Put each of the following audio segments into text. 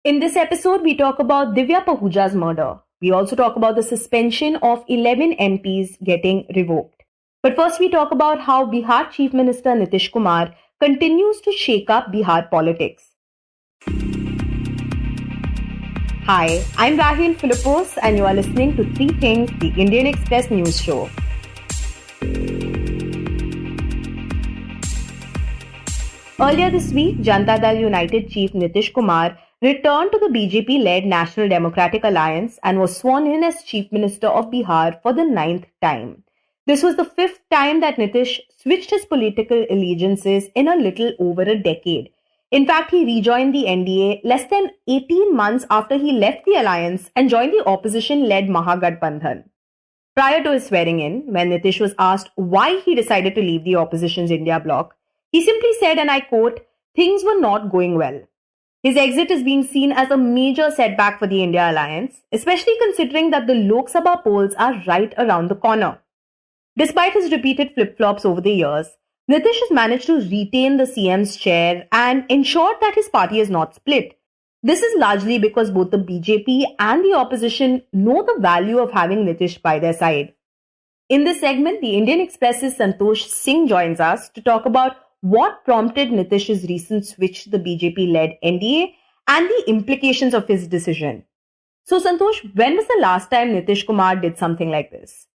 In this episode, we talk about Divya Pahuja's murder. We also talk about the suspension of 11 MPs getting revoked. But first, we talk about how Bihar Chief Minister Nitish Kumar continues to shake up Bihar politics. Hi, I'm Rahel Philipose, and you are listening to Three Things, the Indian Express news show. Earlier this week, Janata Dal United Chief Nitish Kumar returned to the BJP-led National Democratic Alliance and was sworn in as Chief Minister of Bihar for the 9th time. This was the 5th time that Nitish switched his political allegiances in a little over a decade. In fact, he rejoined the NDA less than 18 months after he left the alliance and joined the opposition-led Mahagathbandhan. Prior to his swearing in, when Nitish was asked why he decided to leave the opposition's India bloc, he simply said, and I quote, "Things were not going well." His exit is being seen as a major setback for the India alliance, especially considering that the Lok Sabha polls are right around the corner. Despite his repeated flip-flops over the years, Nitish has managed to retain the CM's chair and ensured that his party is not split. This is largely because both the BJP and the opposition know the value of having Nitish by their side. In this segment, the Indian Express's Santosh Singh joins us to talk about what prompted Nitish's recent switch to the BJP-led NDA and the implications of his decision. So, Santosh, when was the last time Nitish Kumar did something like this?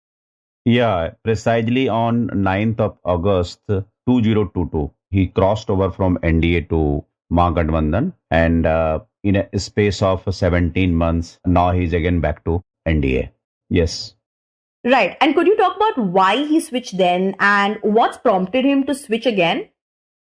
Yeah, precisely on 9th of August 2022, he crossed over from NDA to Mahagathbandhan and in a space of 17 months, now he's again back to NDA. Yes. Right. And could you talk about why he switched then and what's prompted him to switch again?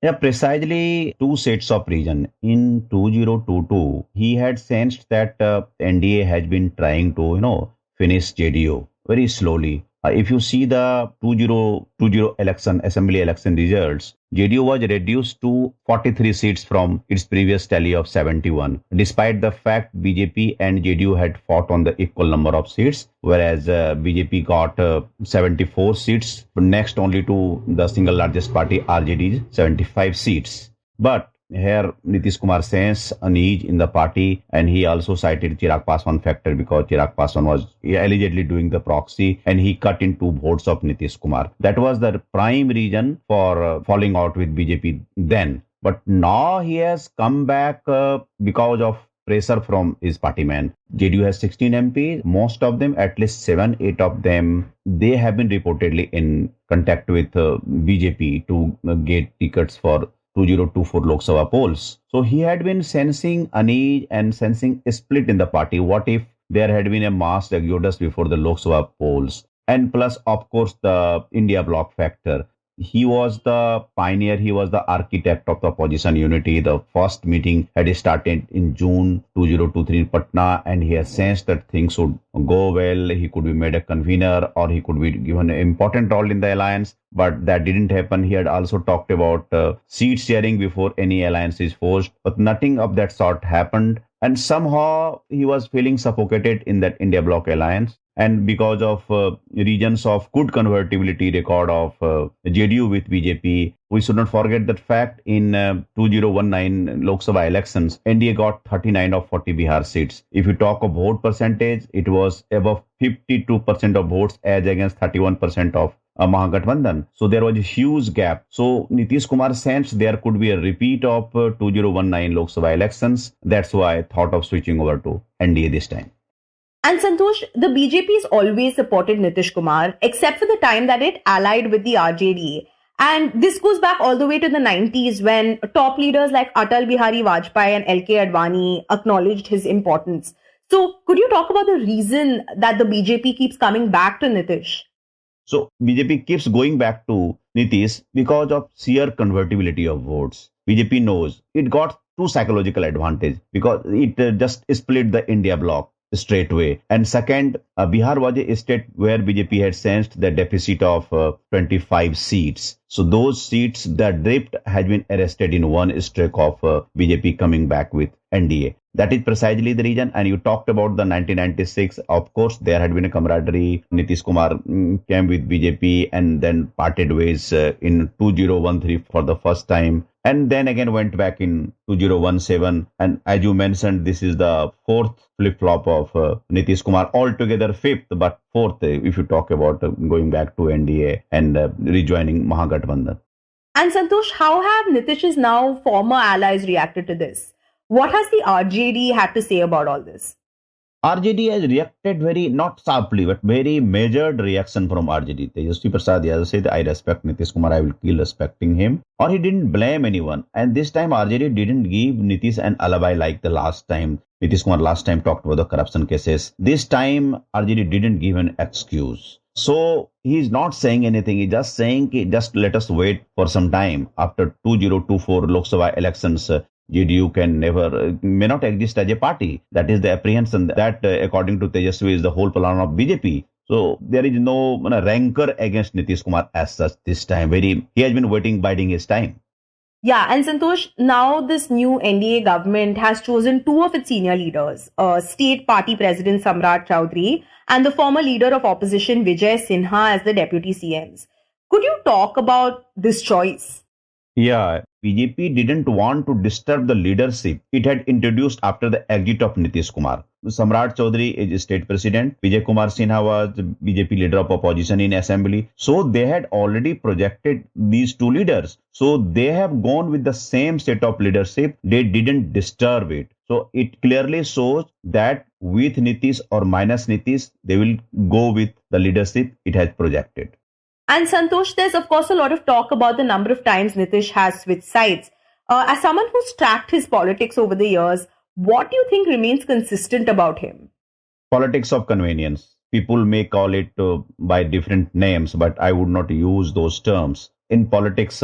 Yeah, precisely two sets of reason. In 2022, he had sensed that NDA has been trying to, finish JDU very slowly. If you see the 2020 assembly election results, JDU was reduced to 43 seats from its previous tally of 71, despite the fact BJP and JDU had fought on the equal number of seats, whereas BJP got 74 seats, next only to the single largest party RJD's 75 seats. But here, Nitish Kumar sensed unease in the party, and he also cited Chirag Paswan factor because Chirag Paswan was allegedly doing the proxy, and he cut in 2 votes of Nitish Kumar. That was the prime reason for falling out with BJP then. But now he has come back because of pressure from his party man. JDU has 16 MPs, most of them, at least 7-8 of them, they have been reportedly in contact with BJP to get tickets for 2024 Lok Sabha polls. So he had been sensing unease and sensing a split in the party. What if there had been a mass exodus before the Lok Sabha polls? And plus, of course, the India bloc factor. He was the pioneer, he was the architect of the opposition unity. The first meeting had started in June 2023 in Patna, and he has sensed that things should go well. He could be made a convener or he could be given an important role in the alliance, but that didn't happen. He had also talked about seat sharing before any alliance is forged, but nothing of that sort happened. And somehow he was feeling suffocated in that India bloc alliance. And because of regions of good convertibility record of JDU with BJP, we should not forget that fact in 2019 Lok Sabha elections, NDA got 39 of 40 Bihar seats. If you talk of vote percentage, it was above 52% of votes as against 31% of Mahagathbandhan. So there was a huge gap. So Nitish Kumar sensed there could be a repeat of 2019 Lok Sabha elections. That's why I thought of switching over to NDA this time. And Santosh, the BJP has always supported Nitish Kumar, except for the time that it allied with the RJD. And this goes back all the way to the 90s when top leaders like Atal Bihari Vajpayee and LK Advani acknowledged his importance. So could you talk about the reason that the BJP keeps coming back to Nitish? So BJP keeps going back to Nitish because of sheer convertibility of votes. BJP knows it got 2 psychological advantage because it just split the India bloc straight away. And second, Bihar was a state where BJP had sensed the deficit of 25 seats. So those seats, the drift has been arrested in one stroke of BJP coming back with NDA. That is precisely the reason. And you talked about the 1996. Of course, there had been a camaraderie. Nitish Kumar came with BJP and then parted ways in 2013 for the first time. and then again went back in 2017. And as you mentioned, this is the fourth flip-flop of Nitish Kumar, altogether fifth, but fourth if you talk about going back to NDA and rejoining Mahagathbandhan. And Santosh, how have Nitish's now former allies reacted to this? What has the RJD had to say about all this? RJD has reacted very, not sharply, but very measured reaction from RJD. Tejasvi Prasad Yadav said, I respect Nitish Kumar, I will keep respecting him. Or he didn't blame anyone. And this time RJD didn't give Nitish an alibi like the last time. Nitish Kumar last time talked about the corruption cases. This time RJD didn't give an excuse. So he's not saying anything. He's just saying, just let us wait for some time. After 2024 Lok Sabha elections, JDU can never, may not exist as a party. That is the apprehension that, according to Tejasvi, is the whole plan of BJP. So there is no rancor against Nitish Kumar as such this time. He has been waiting, biding his time. Yeah, and Santosh, now this new NDA government has chosen two of its senior leaders, State Party President Samrat Chaudhary and the former leader of opposition Vijay Sinha as the deputy CMs. Could you talk about this choice? Yeah, BJP didn't want to disturb the leadership it had introduced after the exit of Nitish Kumar. Samrat Chaudhary is state president. Vijay Kumar Sinha was the BJP leader of opposition in assembly. So they had already projected these two leaders. So they have gone with the same set of leadership. They didn't disturb it. So it clearly shows that with Nitish or minus Nitish, they will go with the leadership it has projected. And Santosh, there's of course a lot of talk about the number of times Nitish has switched sides. As someone who's tracked his politics over the years, what do you think remains consistent about him? Politics of convenience. People may call it by different names, but I would not use those terms. In politics,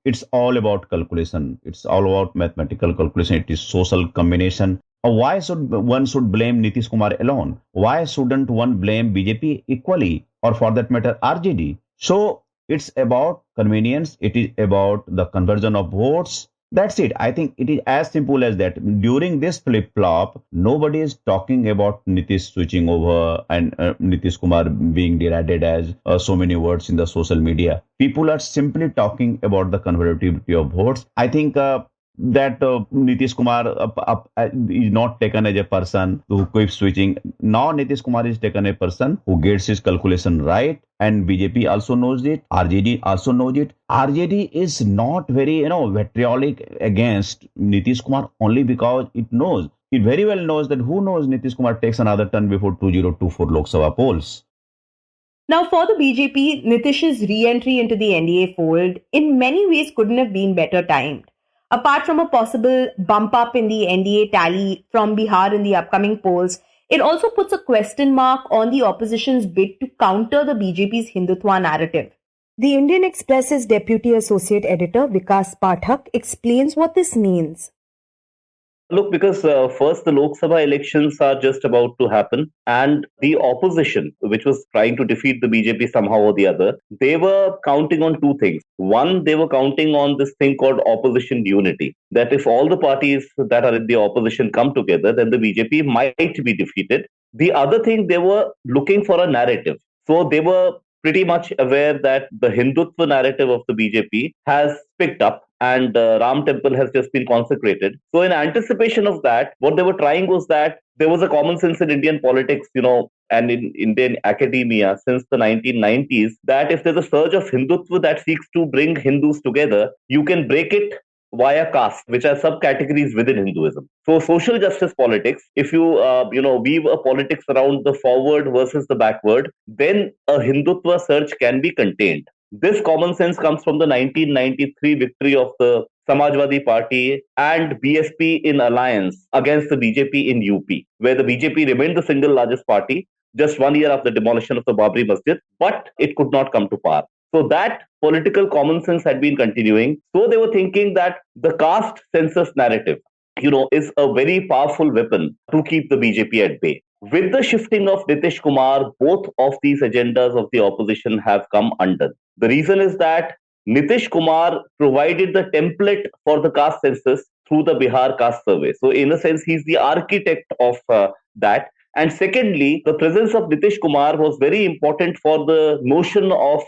it's all about calculation. It's all about mathematical calculation. It is social combination. Why should one should blame Nitish Kumar alone? Why shouldn't one blame BJP equally, or for that matter, RJD? So it's about convenience. It is about the conversion of votes. That's it. I think it is as simple as that. During this flip-flop, nobody is talking about Nitish switching over and Nitish Kumar being derided as so many words in the social media. People are simply talking about the convertibility of votes. I think that Nitish Kumar is not taken as a person who keeps switching. Now Nitish Kumar is taken a person who gets his calculation right, and BJP also knows it. RJD also knows it. RJD is not very, vitriolic against Nitish Kumar only because it knows. It very well knows that who knows Nitish Kumar takes another turn before 2024 Lok Sabha polls. Now, for the BJP, Nitish's re-entry into the NDA fold in many ways couldn't have been better timed. Apart from a possible bump up in the NDA tally from Bihar in the upcoming polls, it also puts a question mark on the opposition's bid to counter the BJP's Hindutva narrative. The Indian Express's deputy associate editor, Vikas Pathak, explains what this means. Look, because first the Lok Sabha elections are just about to happen, and the opposition, which was trying to defeat the BJP somehow or the other, they were counting on two things. One, they were counting on this thing called opposition unity, that if all the parties that are in the opposition come together, then the BJP might be defeated. The other thing, they were looking for a narrative. So they were pretty much aware that the Hindutva narrative of the BJP has picked up, and Ram Temple has just been consecrated. So in anticipation of that, what they were trying was that there was a common sense in Indian politics, and in Indian academia since the 1990s, that if there's a surge of Hindutva that seeks to bring Hindus together, you can break it via caste, which are subcategories within Hinduism. So social justice politics, if you, weave a politics around the forward versus the backward, then a Hindutva surge can be contained. This common sense comes from the 1993 victory of the Samajwadi Party and BSP in alliance against the BJP in UP, where the BJP remained the single largest party just 1 year after the demolition of the Babri Masjid, but it could not come to power. So that political common sense had been continuing. So they were thinking that the caste census narrative, is a very powerful weapon to keep the BJP at bay. With the shifting of Nitish Kumar, both of these agendas of the opposition have come undone. The reason is that Nitish Kumar provided the template for the caste census through the Bihar caste survey. So in a sense, he's the architect of that. And secondly, the presence of Nitish Kumar was very important for the notion of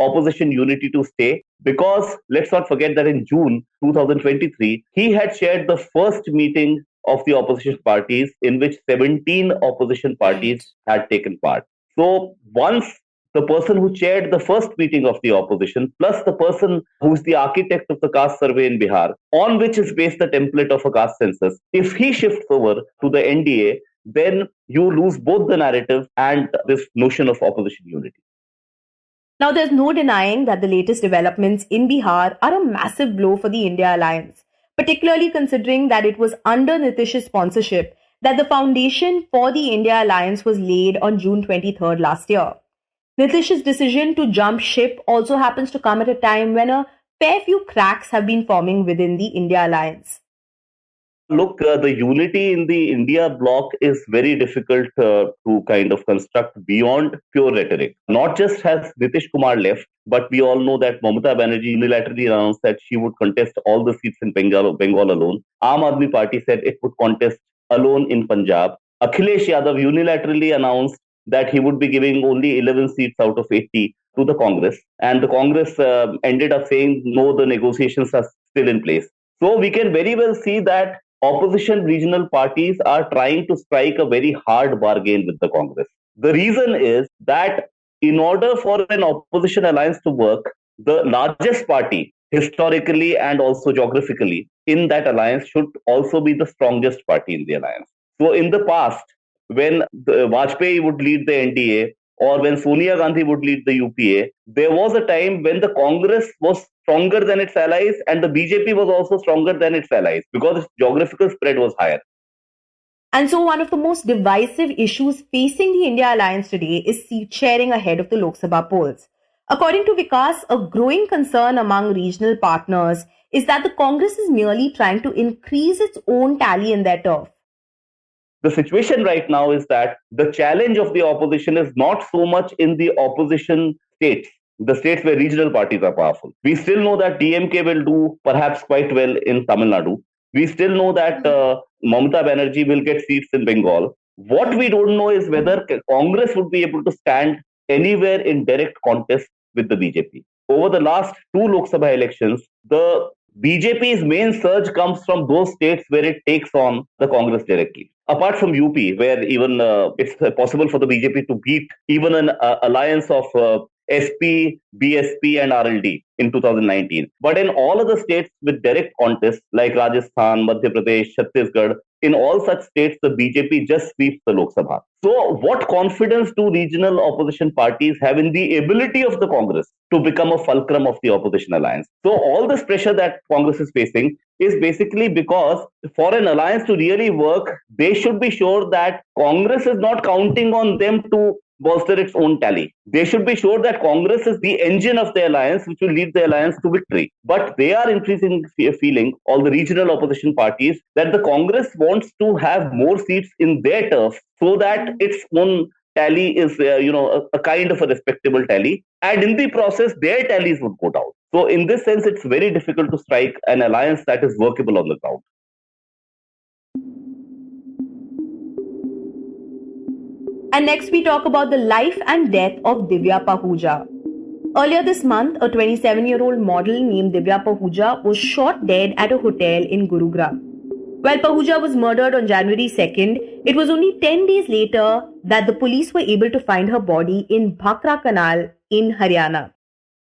opposition unity to stay, because let's not forget that in June 2023, he had chaired the first meeting of the opposition parties in which 17 opposition parties had taken part. So once the person who chaired the first meeting of the opposition, plus the person who is the architect of the caste survey in Bihar, on which is based the template of a caste census, if he shifts over to the NDA, then you lose both the narrative and this notion of opposition unity. Now, there's no denying that the latest developments in Bihar are a massive blow for the India alliance, particularly considering that it was under Nitish's sponsorship that the foundation for the India alliance was laid on June 23rd last year. Nitish's decision to jump ship also happens to come at a time when a fair few cracks have been forming within the India alliance. Look, the unity in the India bloc is very difficult to kind of construct beyond pure rhetoric. Not just has Nitish Kumar left, but we all know that Mamata Banerjee unilaterally announced that she would contest all the seats in Bengal alone. Aam Aadmi Party said it would contest alone in Punjab. Akhilesh Yadav unilaterally announced that he would be giving only 11 seats out of 80 to the Congress. And the Congress ended up saying, no, the negotiations are still in place. So we can very well see that opposition regional parties are trying to strike a very hard bargain with the Congress. The reason is that in order for an opposition alliance to work, the largest party, historically and also geographically, in that alliance should also be the strongest party in the alliance. So in the past, when Vajpayee would lead the NDA, or when Sonia Gandhi would lead the UPA, there was a time when the Congress was stronger than its allies and the BJP was also stronger than its allies because its geographical spread was higher. And so one of the most divisive issues facing the India alliance today is seat sharing ahead of the Lok Sabha polls. According to Vikas, a growing concern among regional partners is that the Congress is merely trying to increase its own tally in their turf. The situation right now is that the challenge of the opposition is not so much in the opposition states, the states where regional parties are powerful. We still know that DMK will do perhaps quite well in Tamil Nadu. We still know that Mamata Banerjee will get seats in Bengal. What we don't know is whether Congress would be able to stand anywhere in direct contest with the BJP. Over the last two Lok Sabha elections, the BJP's main surge comes from those states where it takes on the Congress directly. Apart from UP, where even it's possible for the BJP to beat even an alliance of SP, BSP and RLD in 2019. But in all other states with direct contests like Rajasthan, Madhya Pradesh, Chhattisgarh, in all such states, the BJP just sweeps the Lok Sabha. So what confidence do regional opposition parties have in the ability of the Congress to become a fulcrum of the opposition alliance? So all this pressure that Congress is facing is basically because for an alliance to really work, they should be sure that Congress is not counting on them to bolster its own tally. They should be sure that Congress is the engine of the alliance which will lead the alliance to victory. But they are increasingly feeling, all the regional opposition parties, that the Congress wants to have more seats in their turf so that its own tally is a kind of a respectable tally, and in the process their tallies would go down. So in this sense, it's very difficult to strike an alliance that is workable on the ground. And next we talk about the life and death of Divya Pahuja. Earlier this month, a 27-year-old model named Divya Pahuja was shot dead at a hotel in Gurugram. While Pahuja was murdered on January 2nd, it was only 10 days later that the police were able to find her body in Bhakra Canal in Haryana.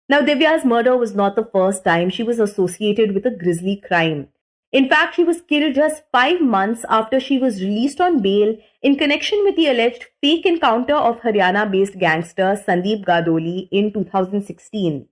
Now, Divya's murder was not the first time she was associated with a grisly crime. In fact, she was killed just 5 months after she was released on bail in connection with the alleged fake encounter of Haryana-based gangster Sandeep Gadoli in 2016.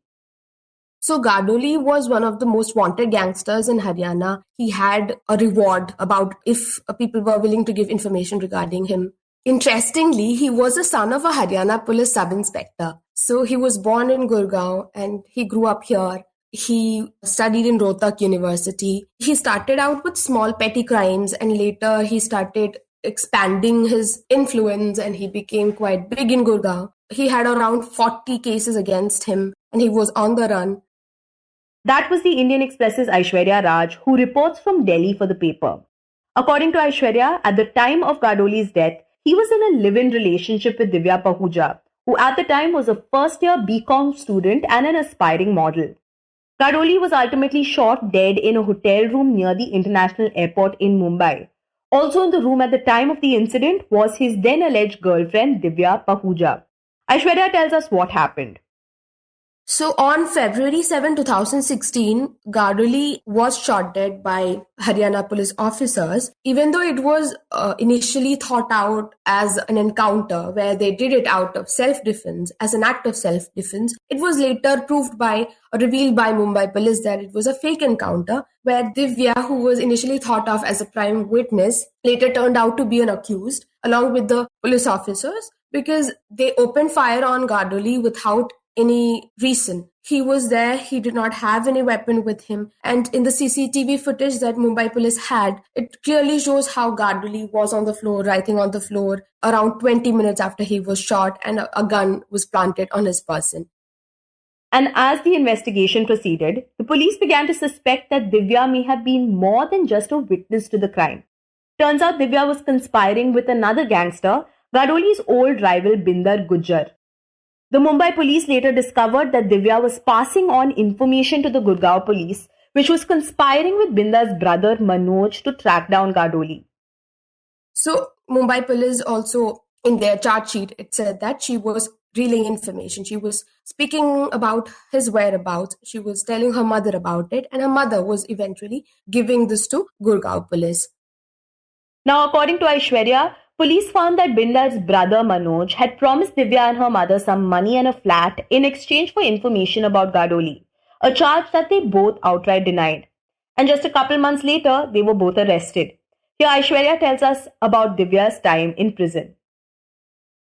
So Gadoli was one of the most wanted gangsters in Haryana. He had a reward about if people were willing to give information regarding him. Interestingly, he was a son of a Haryana police sub-inspector. So he was born in Gurgaon and he grew up here. He studied in Rohtak University. He started out with small petty crimes and later he started expanding his influence and he became quite big in Gurgaon. He had around 40 cases against him and he was on the run. That was the Indian Express's Aiswarya Raj, who reports from Delhi for the paper. According to Aiswarya, at the time of Gadoli's death, he was in a live-in relationship with Divya Pahuja, who at the time was a first-year BCom student and an aspiring model. Gadoli was ultimately shot dead in a hotel room near the international airport in Mumbai. Also in the room at the time of the incident was his then alleged girlfriend Divya Pahuja. Aishwarya tells us what happened. So on February 7, 2016, Gadoli was shot dead by Haryana police officers, even though it was initially thought out as an encounter where they did it out of self-defense, as an act of self-defense. It was later proved by or revealed by Mumbai police that it was a fake encounter where Divya, who was initially thought of as a prime witness, later turned out to be an accused along with the police officers because they opened fire on Gadoli without any reason. He was there, he did not have any weapon with him, and in the CCTV footage that Mumbai police had, it clearly shows how Gadoli was on the floor, writhing on the floor around 20 minutes after he was shot, and a gun was planted on his person. And as the investigation proceeded, the police began to suspect that Divya may have been more than just a witness to the crime. Turns out Divya was conspiring with another gangster, Gadoli's old rival Binder Gujjar. The Mumbai police later discovered that Divya was passing on information to the Gurgaon police, which was conspiring with Binda's brother Manoj to track down Gadoli. So Mumbai police also, in their charge sheet, it said that she was relaying information. She was speaking about his whereabouts. She was telling her mother about it, and her mother was eventually giving this to Gurgaon police. Now, according to Aishwarya, police found that Bindar's brother Manoj had promised Divya and her mother some money and a flat in exchange for information about Gadoli, a charge that they both outright denied. And just a couple months later, they were both arrested. Here, Aishwarya tells us about Divya's time in prison.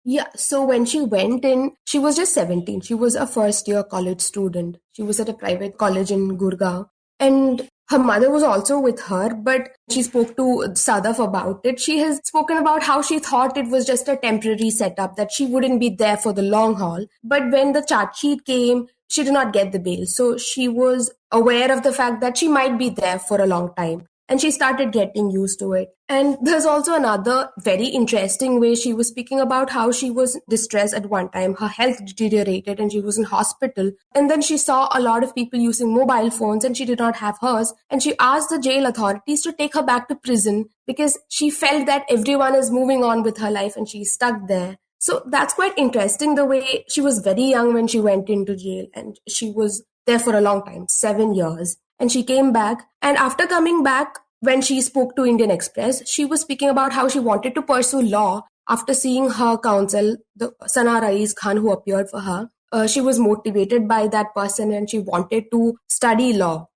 Yeah, so when she went in, she was just 17. She was a first-year college student. She was at a private college in Gurugram. And her mother was also with her, but she spoke to Sadaf about it. She has spoken about how she thought it was just a temporary setup, that she wouldn't be there for the long haul. But when the charge sheet came, she did not get the bail. So she was aware of the fact that she might be there for a long time. And she started getting used to it. And there's also another very interesting way she was speaking about how she was distressed at one time. Her health deteriorated and she was in hospital. And then she saw a lot of people using mobile phones and she did not have hers. And she asked the jail authorities to take her back to prison because she felt that everyone is moving on with her life and she's stuck there. So that's quite interesting, the way she was very young when she went into jail and she was there for a long time, 7 years. And she came back. And after coming back, when she spoke to Indian Express, she was speaking about how she wanted to pursue law after seeing her counsel, the Sana Rais Khan, who appeared for her. She was motivated by that person and she wanted to study law.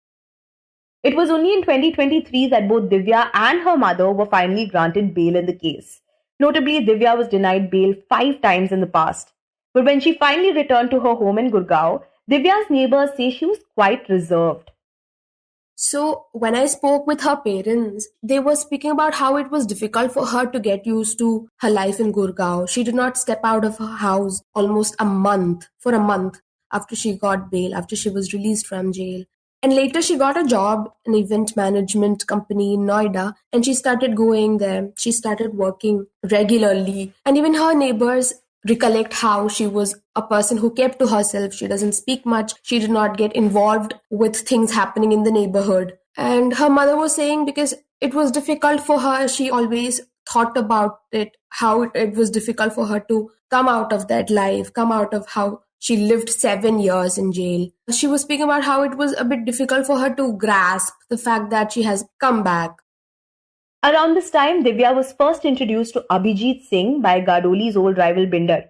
It was only in 2023 that both Divya and her mother were finally granted bail in the case. Notably, Divya was denied bail 5 times in the past. But when she finally returned to her home in Gurgaon, Divya's neighbors say she was quite reserved. So when I spoke with her parents, they were speaking about how it was difficult for her to get used to her life in Gurgaon. She did not step out of her house almost a month after she got bail, after she was released from jail. And later she got a job in an event management company in Noida and she started going there. She started working regularly. And even her neighbors recollect how she was a person who kept to herself. She doesn't speak much. She did not get involved with things happening in the neighborhood. And her mother was saying because it was difficult for her, she always thought about it, how it was difficult for her to come out of that life, come out of how she lived 7 years in jail. She was speaking about how it was a bit difficult for her to grasp the fact that she has come back. Around this time, Divya was first introduced to Abhijit Singh by Gadoli's old rival Binder.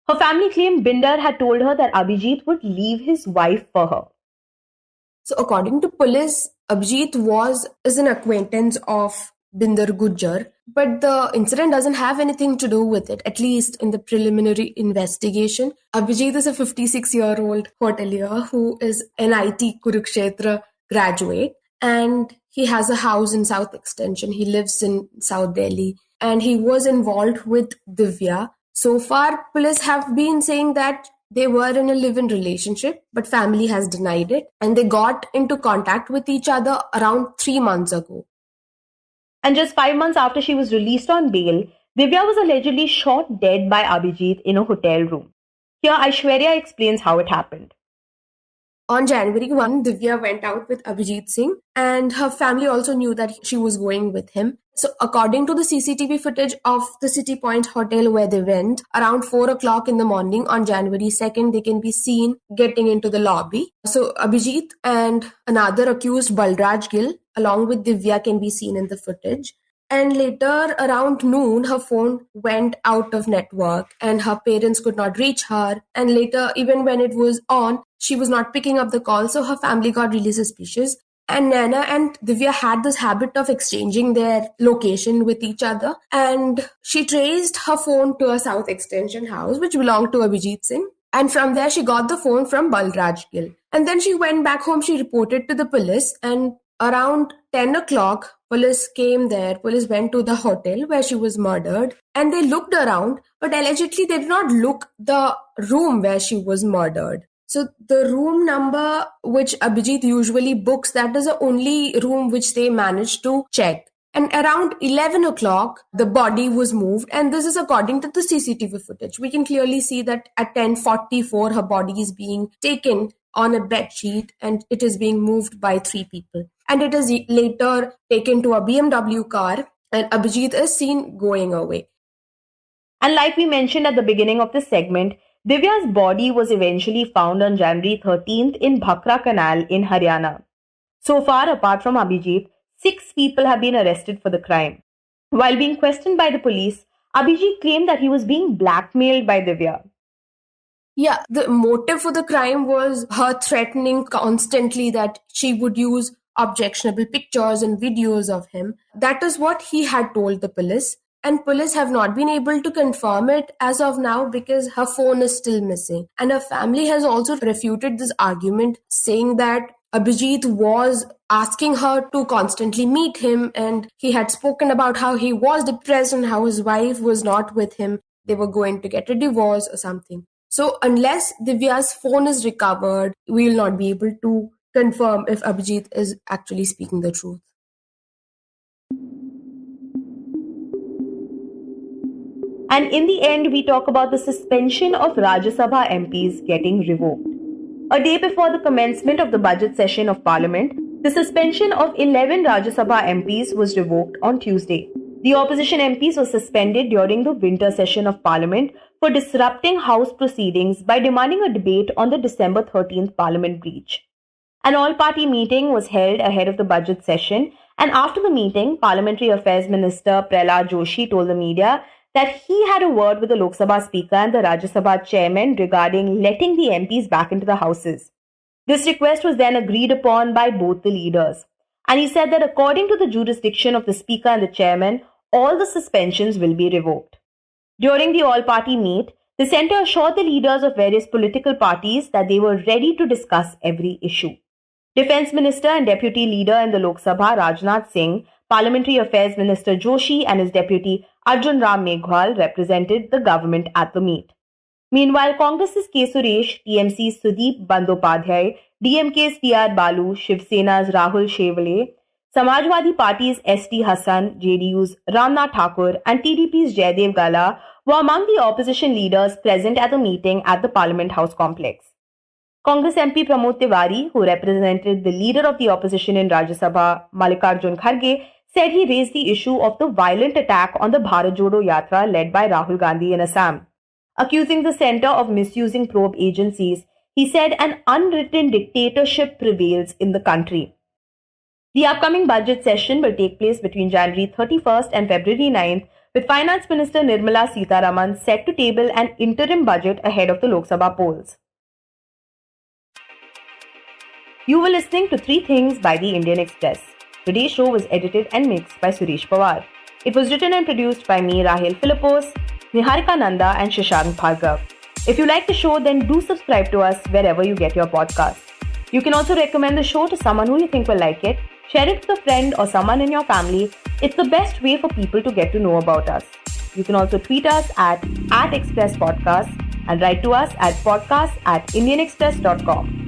Her family claimed Binder had told her that Abhijit would leave his wife for her. So according to police, Abhijit is an acquaintance of Binder Gujjar, but the incident doesn't have anything to do with it, at least in the preliminary investigation. Abhijit is a 56-year-old hotelier who is an IT Kurukshetra graduate, and he has a house in South Extension. He lives in South Delhi, and he was involved with Divya. So far, police have been saying that they were in a live-in relationship, but family has denied it, and they got into contact with each other around 3 months ago. And just 5 months after she was released on bail, Divya was allegedly shot dead by Abhijit in a hotel room. Here, Aishwarya explains how it happened. On January 1, Divya went out with Abhijit Singh, and her family also knew that she was going with him. So, according to the CCTV footage of the City Point Hotel where they went, around 4 o'clock in the morning on January 2nd, they can be seen getting into the lobby. So, Abhijit and another accused, Balraj Gill, along with Divya, can be seen in the footage. And later, around noon, her phone went out of network and her parents could not reach her. And later, even when it was on, she was not picking up the call. So her family got really suspicious. And Nana and Divya had this habit of exchanging their location with each other. And she traced her phone to a South Extension house, which belonged to Abhijit Singh. And from there, she got the phone from Balraj Gill. And then she went back home. She reported to the police. And around 10 o'clock, police came there. Police went to the hotel where she was murdered. And they looked around. But allegedly, they did not look the room where she was murdered. So the room number which Abhijit usually books, that is the only room which they managed to check. And around 11 o'clock, the body was moved. And this is according to the CCTV footage. We can clearly see that at 10:44, her body is being taken on a bed sheet and it is being moved by 3 people. And it is later taken to a BMW car and Abhijit is seen going away. And like we mentioned at the beginning of this segment, Divya's body was eventually found on January 13th in Bhakra Canal in Haryana. So far, apart from Abhijit, 6 people have been arrested for the crime. While being questioned by the police, Abhijit claimed that he was being blackmailed by Divya. Yeah, the motive for the crime was her threatening constantly that she would use objectionable pictures and videos of him. That is what he had told the police. And police have not been able to confirm it as of now because her phone is still missing. And her family has also refuted this argument, saying that Abhijit was asking her to constantly meet him and he had spoken about how he was depressed and how his wife was not with him. They were going to get a divorce or something. So unless Divya's phone is recovered, we will not be able to confirm if Abhijit is actually speaking the truth. And in the end, we talk about the suspension of Rajya Sabha MPs getting revoked. A day before the commencement of the budget session of Parliament, the suspension of 11 Rajya Sabha MPs was revoked on Tuesday. The opposition MPs were suspended during the winter session of Parliament for disrupting House proceedings by demanding a debate on the December 13th Parliament breach. An all-party meeting was held ahead of the budget session, and after the meeting, Parliamentary Affairs Minister Prahlad Joshi told the media that he had a word with the Lok Sabha Speaker and the Rajya Sabha Chairman regarding letting the MPs back into the houses. This request was then agreed upon by both the leaders. And he said that according to the jurisdiction of the Speaker and the Chairman, all the suspensions will be revoked. During the all-party meet, the centre assured the leaders of various political parties that they were ready to discuss every issue. Defence Minister and Deputy Leader in the Lok Sabha, Rajnath Singh, Parliamentary Affairs Minister Joshi and his deputy Arjun Ram Meghwal represented the government at the meet. Meanwhile, Congress's K. Suresh, TMC's Sudeep Bandyopadhyay, DMK's T.R. Balu, Shiv Sena's Rahul Shevale, Samajwadi Party's S.T. Hassan, JDU's Ramnath Thakur and TDP's Jaidev Gala were among the opposition leaders present at the meeting at the Parliament House complex. Congress MP Pramod Tiwari, who represented the leader of the opposition in Rajya Sabha, Mallikarjun Kharge, said he raised the issue of the violent attack on the Bharat Jodo Yatra led by Rahul Gandhi in Assam. Accusing the centre of misusing probe agencies, he said an unwritten dictatorship prevails in the country. The upcoming budget session will take place between January 31st and February 9th, with Finance Minister Nirmala Sitharaman set to table an interim budget ahead of the Lok Sabha polls. You were listening to 3 Things by the Indian Express. Today's show was edited and mixed by Suresh Pawar. It was written and produced by me, Rahel Philipose, Niharika Nanda and Shashank Bhargava. If you like the show, then do subscribe to us wherever you get your podcasts. You can also recommend the show to someone who you think will like it. Share it with a friend or someone in your family. It's the best way for people to get to know about us. You can also tweet us at Express Podcast and write to us at podcast@indianexpress.com.